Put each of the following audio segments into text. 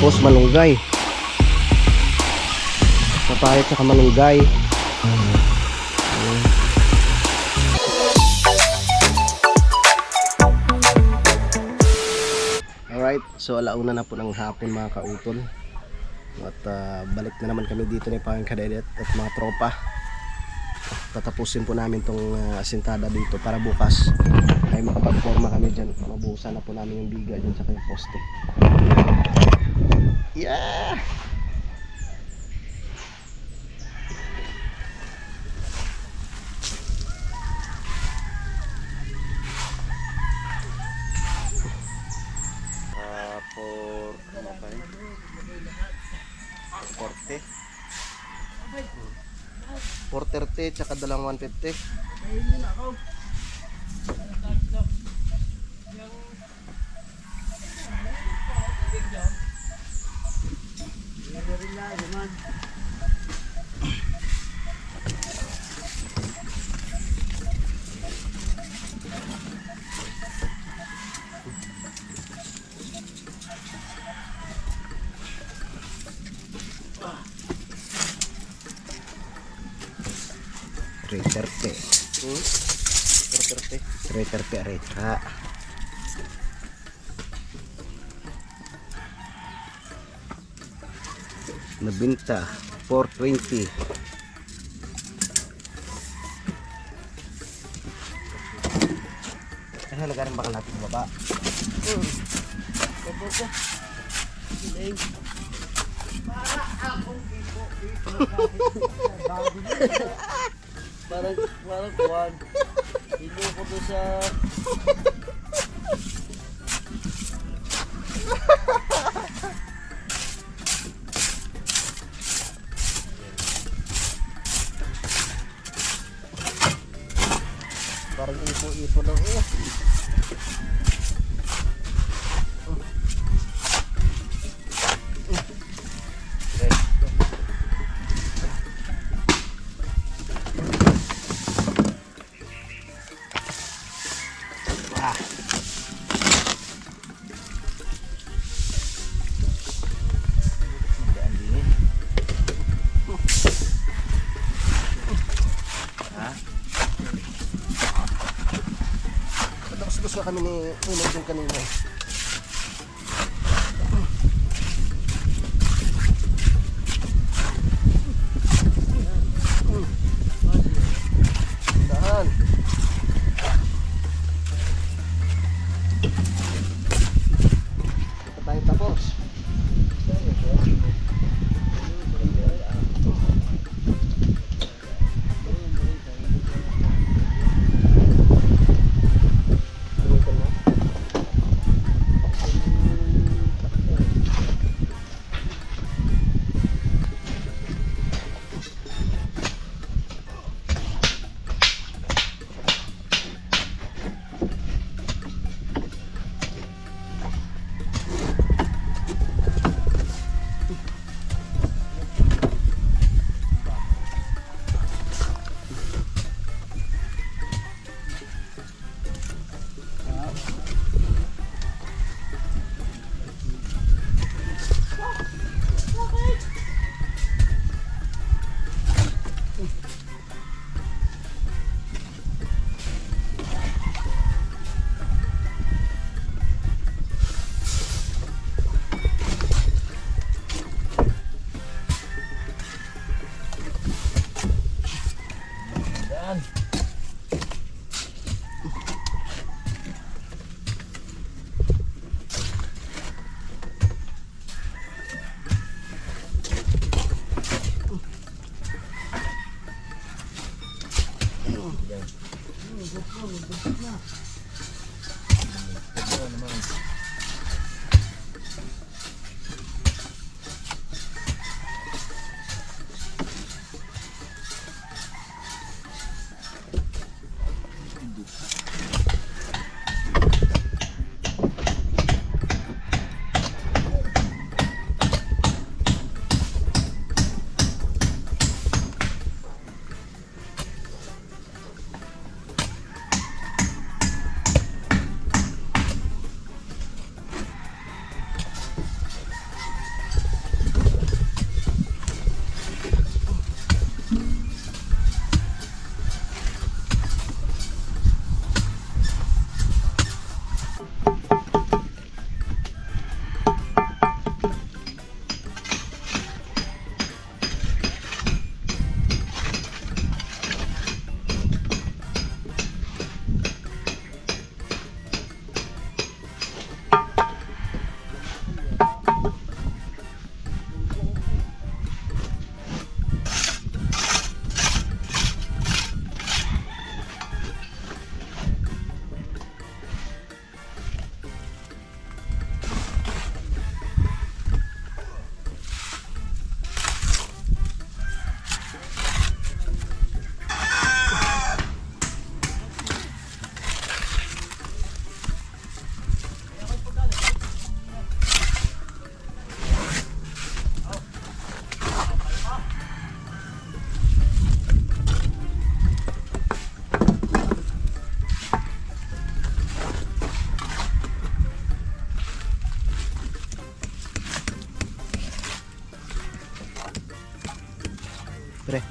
Tapos malunggay. Papaya at malunggay. Alright, so alauna na po ng hapon mga kautol. At balik na naman kami dito ni Panging Kadedet at mga tropa. Tatapusin po namin tong asintada dito para bukas ay makapagforma kami dyan. Mabuhusan na po namin yung biga dyan sa kayong poste. Yeah! For ano pa rin? 430 tsaka dalang 150. Areta nabinta 420. Halagaran baka natin baba. Parang kuwan. Hindi ko to sa Parang ipo-ipo lang eh. Gusto kami ni Unod yung kanina. Dahan. Ito tayo tapos.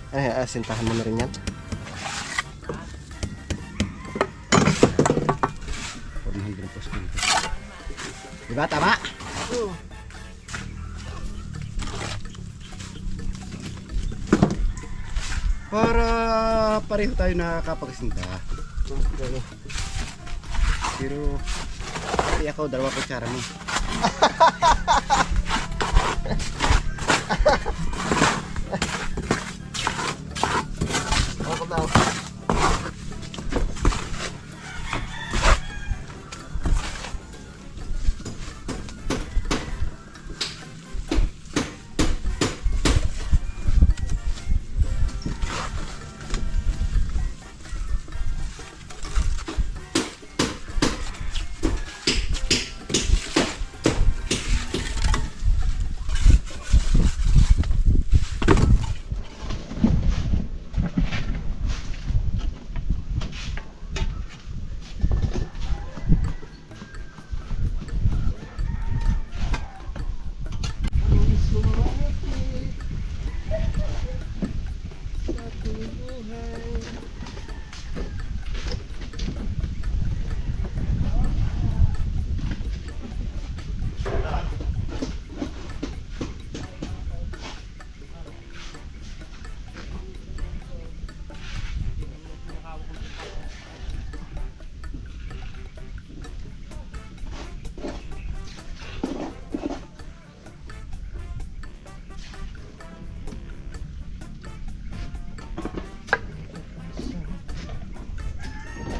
Ay, asintahan mo na rin yan. Diba, tama? Oo. Para pareho tayo nakakapagsinta. Pero pati ako, 2 kutsara mo. Ako daw.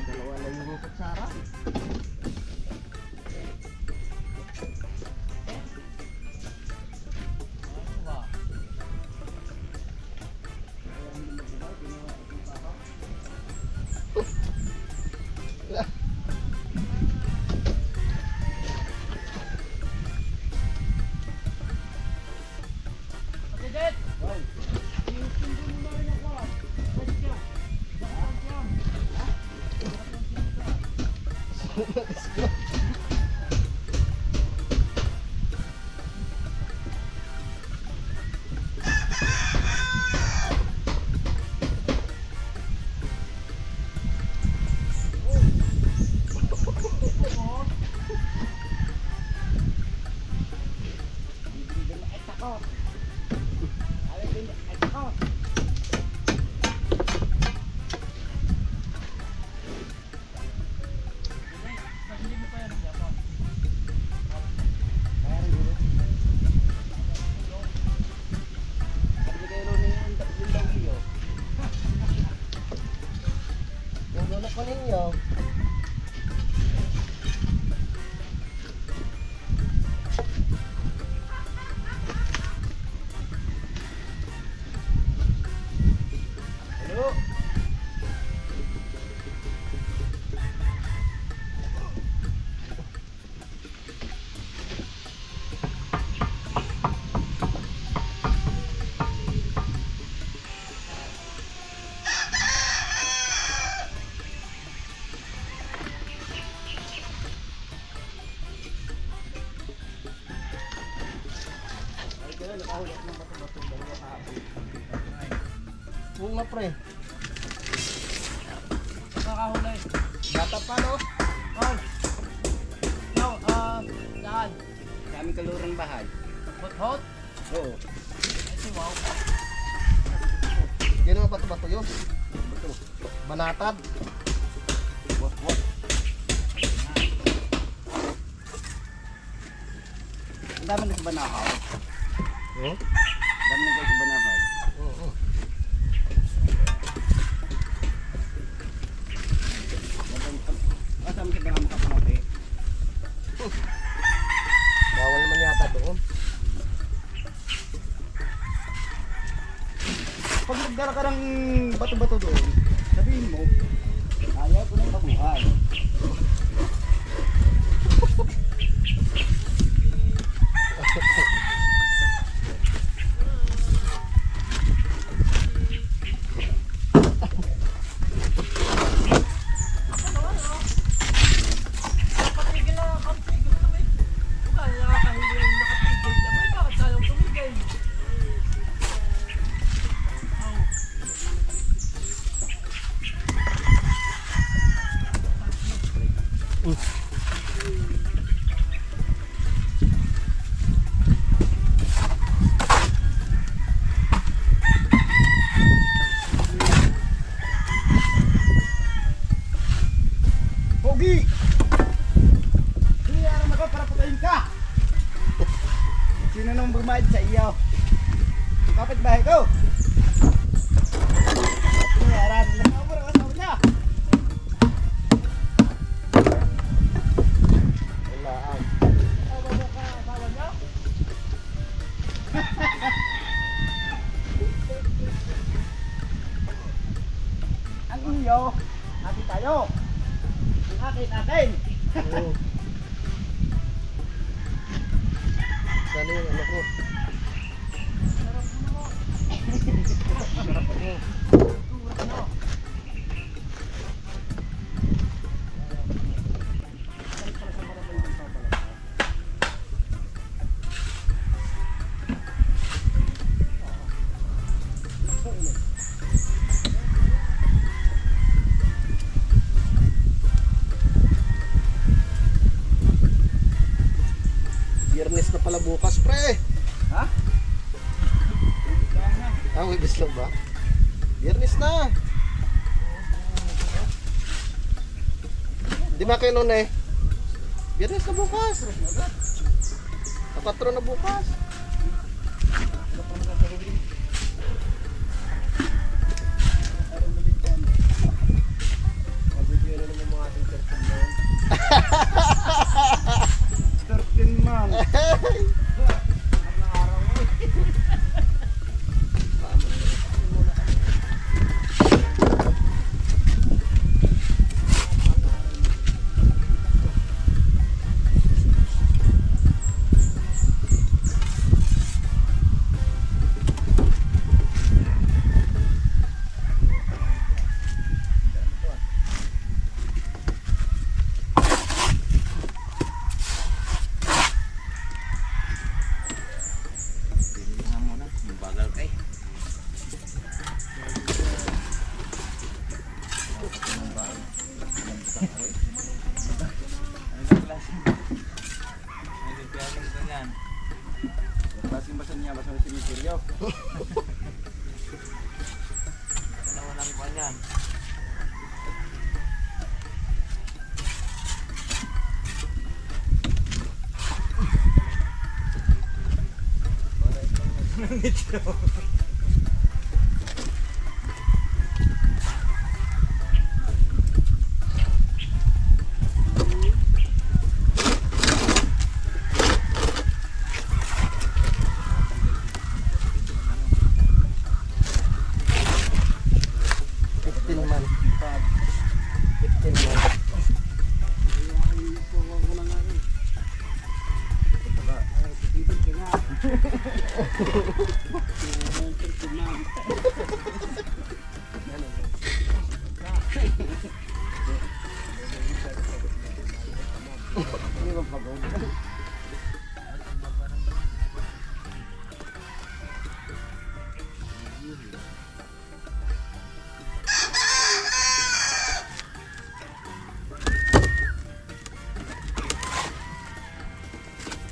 Dalawa lang yung kutsara. Yung lolo ko ninyo. Hello? Oo nga pre. Nakakahulay. Bata pa no? Oh. No, saan? Daming kalurang bahay. Hot-hot? Oo. Ay, si wow. Yan ang bato-bato yun. Bato. Banatad. Wak. Ang dami na sa banahaw. Hmm? Dami na sa banahaw. Oo. Kasama sa banahaw makapanati. Bawal naman yata doon. Pag nagdala ka ng bato-bato doon, sabihin mo, ayaw ko ng mabuhay. Patigil na ang tigil na may. Bukay, nakakahilig yung nakatigil. Abay, bakit sayang tumigil? Pogi! Hiniyaran ako para patayin ka! Sino nang bumayad sa iyo? Kapit bahay ko! Hiniyaran, nakakamura ang asawa niya! Wala ang. Asawa mo ka, asawa niya? Ang iyo, hati tayo! Ang akin! Oo. Sana yung ano ko. Biyernes na pala bukas, pre. Ha? Ah, Webes lang ba? Biyernes na. Di ba kayo noon eh? Biyernes na bukas. Sa 4 na bukas. Mabibigyan na naman mga ating 13 man. Klaseng basa niya, basa na sinisilyo. Walang pa niyan.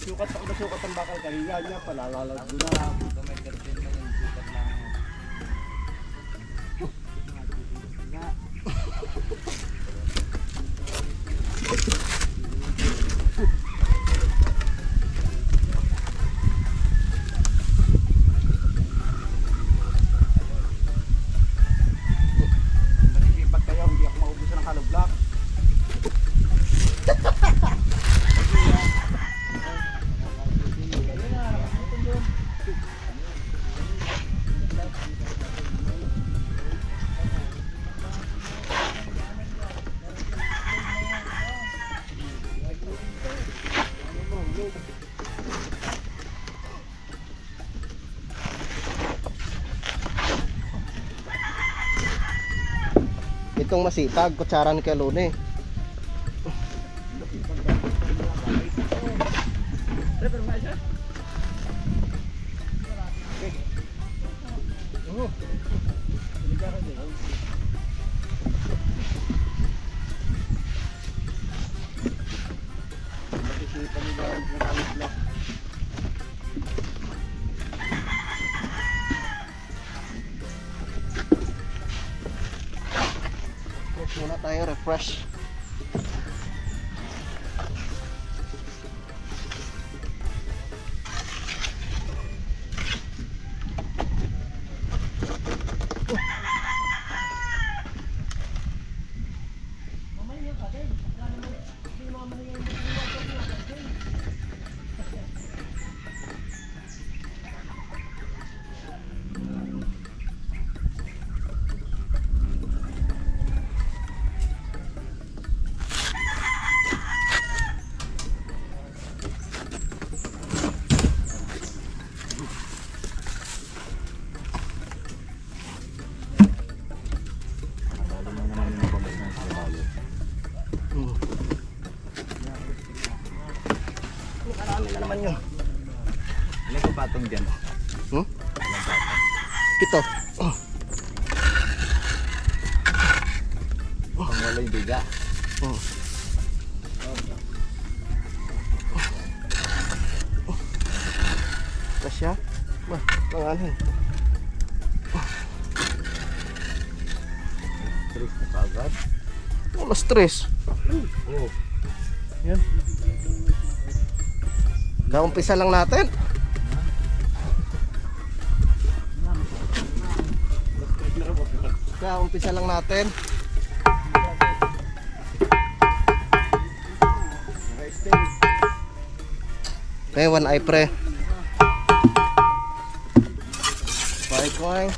Sukat ako na sukat ang bakal kanina niya, palalalag doon na. Masisipag kayo, hindi ako maubusan ng hollow block. Itong masipag, kutsara ni Kalone. fresh. Marami na naman yun. Ano ko patong dyan? Pito. Pang wala yung biga. Kasya? Bah, pangalan. Stress na kaagad. Wala stress. Oo. Yan. Kaumpisa lang natin. Kaumpisa lang natin. Okay, one eye pre. Bye, coin.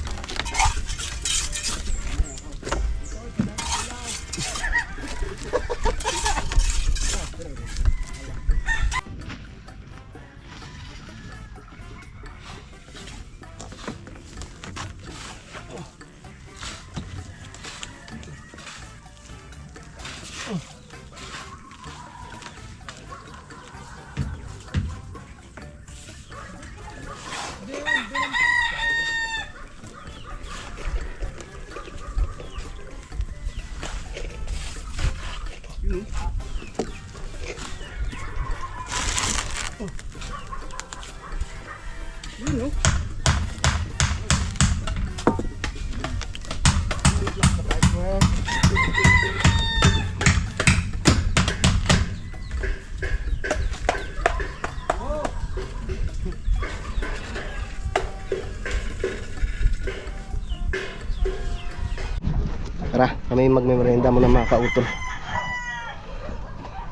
Tara, kami magmemerenda muna mga kautol.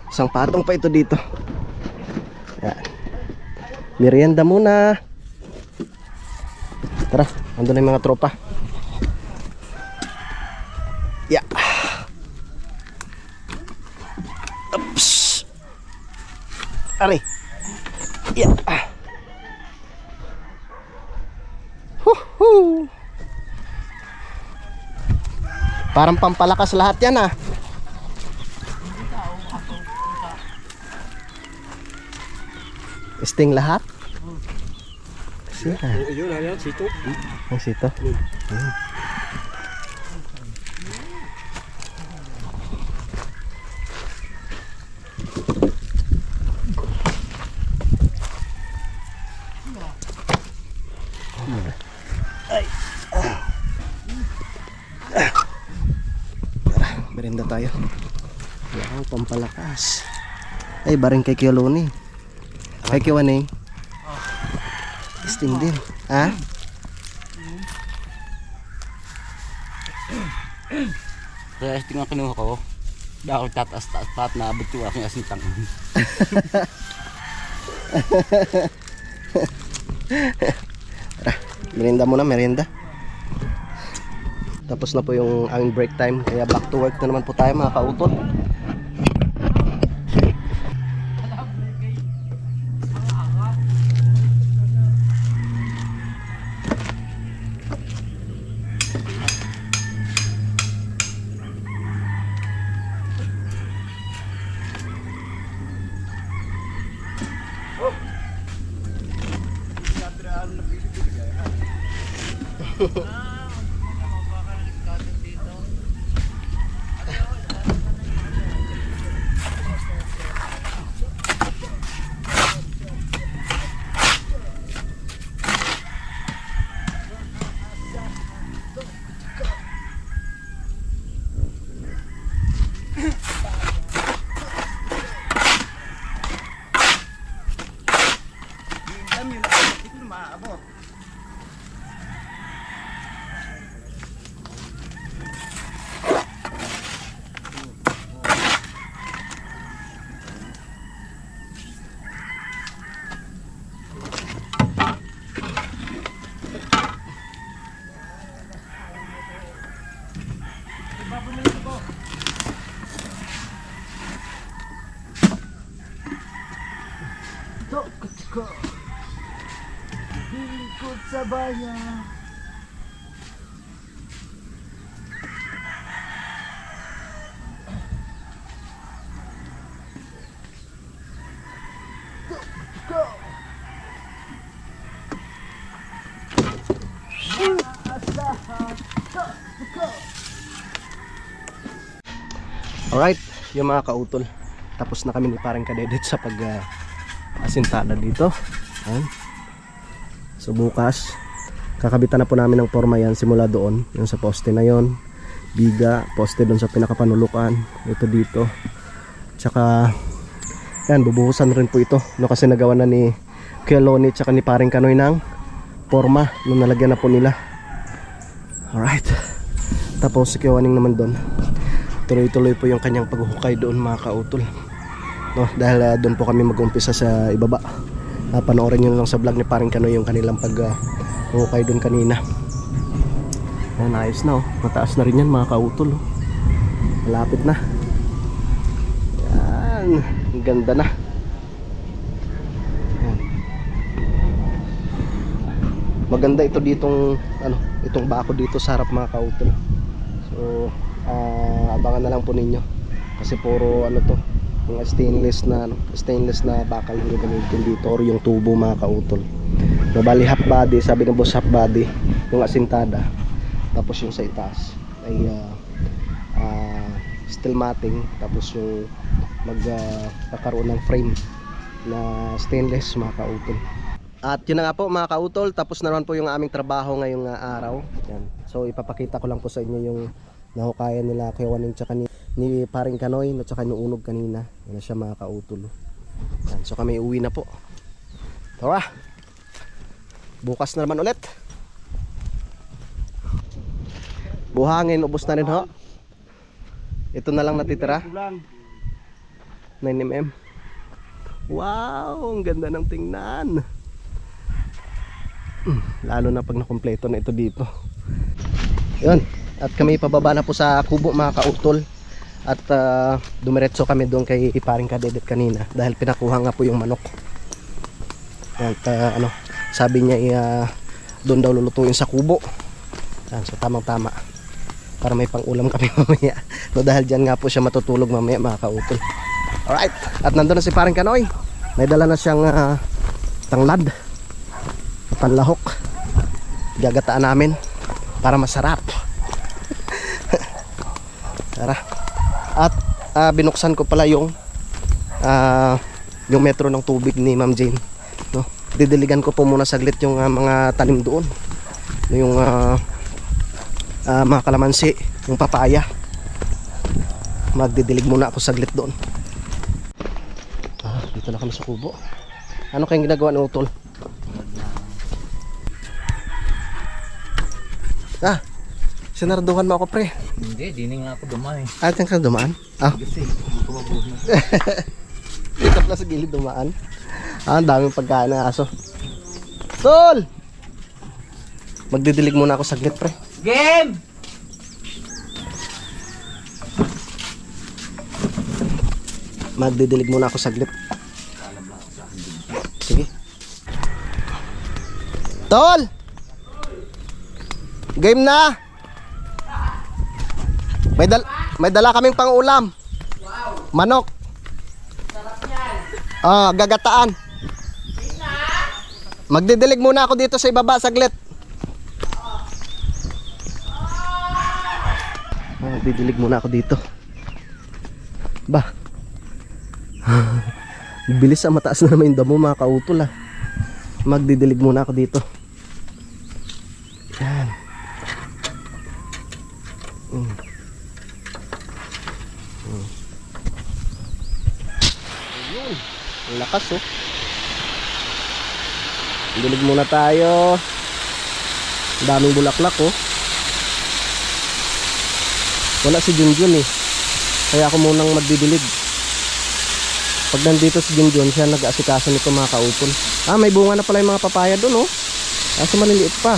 Isang patong pa ito dito. Yan. Merienda muna. Tara, andun na yung mga tropa. Ya. Ups. Ari. Ya. Huhu. Parang pampalakas lahat yan ah. Sting lahat? Siya. Yun, ano yan? Sito? Ang sito. Merenda tayo. Wow, pampalakas. Ay, baring kay Kioloni. Kay Kiwaning. Sting din. Ha? Kaya ito nga kinuha ko. Dahil tataas-taas pa at naabot yung aking asintang. Merienda muna, merienda. Tapos na po yung aming break time. Kaya back to work na naman po tayo mga kautol. sa bayan. Alright, yung mga kautol, tapos na kami ni parang kadedet sa pag asintada dito. Ayan. So bukas kakabitan na po namin ng forma yan simula doon, yung sa poste na yon, biga, poste doon sa pinakapanulukan, ito dito, tsaka yan, bubuhusan rin po ito, no, kasi nagawa na ni Kuya Loni tsaka ni paring Kanoy ng forma nung nalagyan na po nila. Alright, tapos si Kuya Waning naman doon, tuloy-tuloy po yung kanyang paghuhukay doon mga kautol, no, dahil doon po kami mag-umpisa sa ibaba. Panoorin nyo lang sa vlog ni paring Kanoy yung kanilang paghuhukay doon kanina. Ayan, ayos na, oh. Mataas na rin yan mga kautol, oh. Malapit na. Yan, ang ganda na. Ayan. Maganda ito ditong itong bako dito sa harap mga kautol. So abangan na lang po ninyo kasi puro mga stainless na bakal yung gamitin dito, or yung tubo mga kautol. No, bali half body, sabi ng boss half body yung asintada, tapos yung sa itaas ay steel matting, tapos yung magkakaroon ng frame na stainless mga kautol. At yun na nga po mga kautol, tapos na naman po yung aming trabaho ngayong araw. Yan. So ipapakita ko lang po sa inyo yung nahukayan nila Kuya Waning tsaka ni paring Kanoy, no, tsaka yung unog kanina. Yan na siya mga kautol. Yan. So kami uwi na po. Tara, bukas na naman ulit. Buhangin, ubos na rin ho. Ito na lang natitira, 9mm. Wow, ang ganda ng tingnan. Lalo na pag nakumpleto na ito dito. Yun, at kami pababa na po sa kubo mga kautol. At dumiretso kami doon kay paring kadedet kanina dahil pinakuha nga po yung manok. At sabi niya doon daw lulutuin sa kubo. Yan, so tamang tama para may pang ulam kami mamaya. So dahil dyan nga po siya matutulog mamaya mga kautol. Alright, at nandun na si paring Kanoy. May dala na siyang tanglad, panlahok. Gagataan namin para masarap. Tara. At binuksan ko pala yung metro ng tubig ni Ma'am Jane, no? Didiligan ko po muna saglit yung mga tanim doon, yung mga kalamansi, yung papaya. Magdidilig muna ako saglit doon. Dito na kami sa kubo. Ano kayong ginagawa ng utol? Sinarduhan mo ako pre. Hindi, di nga ako dumaan eh. At ka dumaan? Kasi, tumabog na. Dito pala sa gilid dumaan. Ang daming pagkain ng aso. Tol! Magdidilig muna ako saglit pre. Game! Magdidilig muna ako saglit. Sige. Tol! Game na! May dala kaming pang-ulam. Manok. Gagataan. Magdidilig muna ako dito sa ibaba saglit. Magdidilig muna ako dito. Ba. Bilis, mataas na naman yung damo mga kautol Magdidilig muna ako dito. Yan. Ayun. Ang lakas Dilig muna tayo. Ang daming bulaklak Wala si Junjun kaya ako munang magdidilig. Pag nandito si Junjun, siya nag-aasikaso nito mga kautol. May bunga na pala yung mga papaya doon Kaso maliliit pa.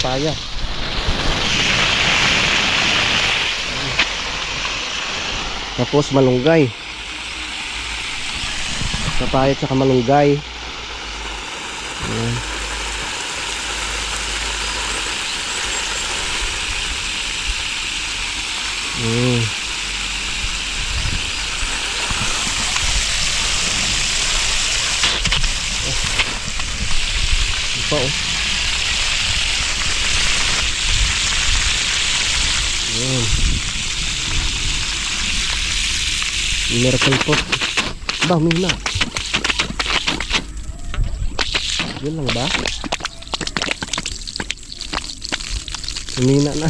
papaya. Tapos malunggay. Papaya at saka malunggay. Ayan. Ito oh. Ayan. Miracle pot. Dami na. Yun lang ba? Humina na.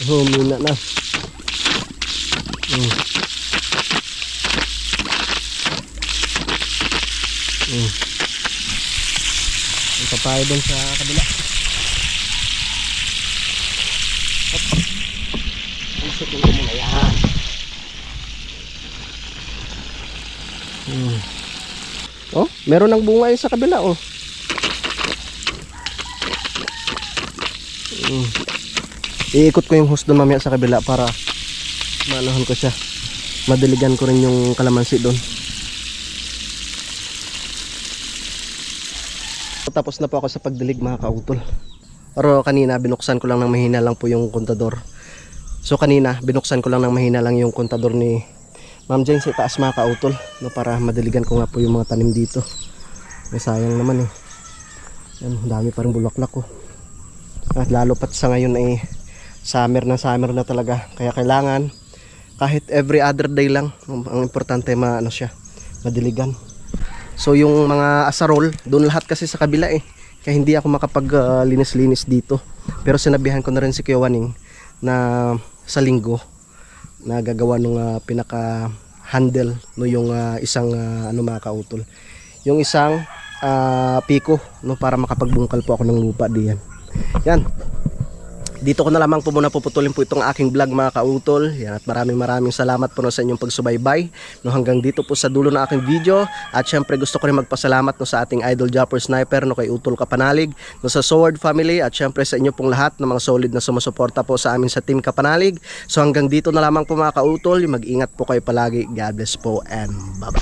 Humina na. Ang papaya doon sa kabila. Isip ko muna yan. Oh, meron ng bunga yun sa kabila oh. Iikot ko yung hose doon mamaya sa kabila para maanahan ko siya. Madiligan ko rin yung kalamansi doon. Tapos na po ako sa pagdilig mga kautol. Pero kanina binuksan ko lang ng mahina lang po yung kontador. So kanina binuksan ko lang ng mahina lang yung kontador ni Ma'am Jane sa itaas mga kautol, no, para madiligan ko nga po yung mga tanim dito. May sayang naman eh. Yan, dami pa rin bulaklak oh. At lalo pat sa ngayon ay summer na talaga. Kaya kailangan kahit every other day lang, ang importante maano siya, madiligan. So yung mga asarol, doon lahat kasi sa kabila eh. Kaya hindi ako makapag-linis-linis dito. Pero sinabihan ko na rin si Kuya Waning na sa linggo na gagawa nung pinaka handle no, yung isang ano mga kautol. Yung isang piko no, para makapagbungkal po ako ng lupa diyan. Yan. Dito ko na lamang po muna puputulin po itong aking vlog mga kautol. Yan, at maraming salamat po no, sa inyong pagsubaybay no, hanggang dito po sa dulo ng aking video. At syempre gusto ko rin magpasalamat no, sa ating idol Japper Sniper no, kay Utol Kapanalig no, sa Sword Family at syempre sa inyo pong lahat ng mga solid na sumusuporta po sa amin sa Team Kapanalig. So hanggang dito na lamang po mga kautol. Mag-ingat po kayo palagi. God bless po and bye bye.